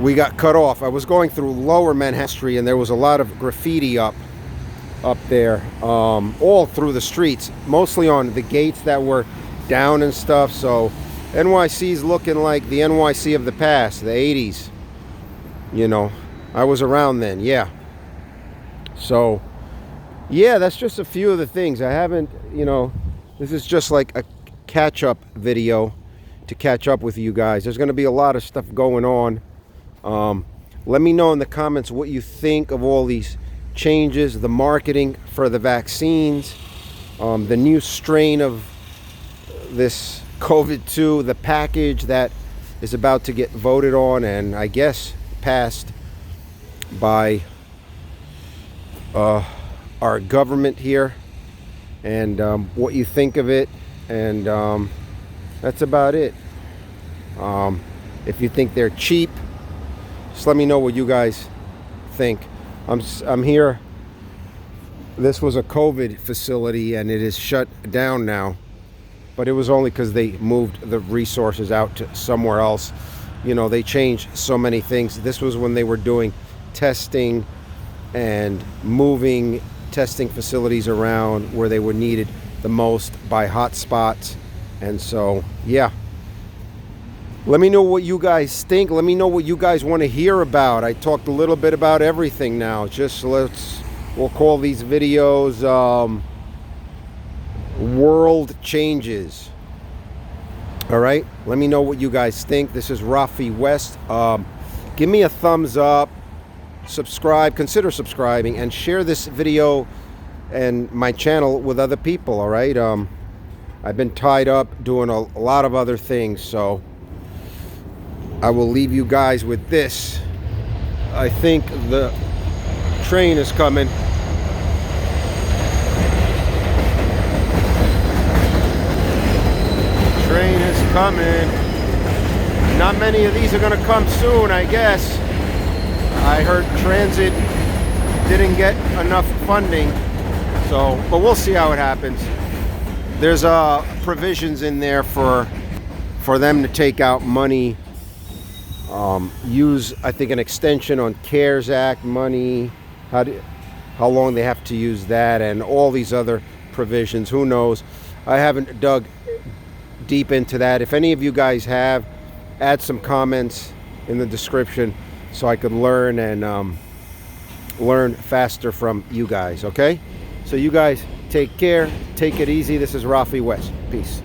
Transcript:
we got cut off. I was going through Lower Manhattan Street, and there was a lot of graffiti up there, all through the streets, mostly on the gates that were down and stuff. So NYC's looking like the NYC of the past, the 80s. You know, I was around then, yeah. So yeah, that's just a few of the things. I haven't, you know, this is just like a catch-up video to catch up with you guys. There's going to be a lot of stuff going on. Let me know in the comments what you think of all these changes, the marketing for the vaccines, the new strain of this COVID-2, the package that is about to get voted on and I guess passed by our government here, and what you think of it, and that's about it. If you think they're cheap, just let me know what you guys think. I'm here. This was a COVID facility and it is shut down now, but it was only because they moved the resources out to somewhere else. You know, they changed so many things. This was when they were doing testing and moving testing facilities around where they were needed the most by hotspots. And so, yeah. Let me know what you guys think. Let me know what you guys want to hear about. I talked a little bit about everything now. Just we'll call these videos world changes. All right, let me know what you guys think. This is Rafe West. Give me a thumbs up, subscribe, consider subscribing, and share this video and my channel with other people. All right, I've been tied up doing a lot of other things, so I will leave you guys with this. I think the train is coming. Train is coming. Not many of these are going to come soon, I guess. I heard transit didn't get enough funding, so, but we'll see how it happens. There's provisions in there for them to take out money, use, I think, an extension on CARES Act money, how long they have to use that, and all these other provisions. Who knows? I haven't dug deep into that. If any of you guys have, add some comments in the description so I could learn and learn faster from you guys, okay? So you guys take care, take it easy. This is Rafe West. Peace.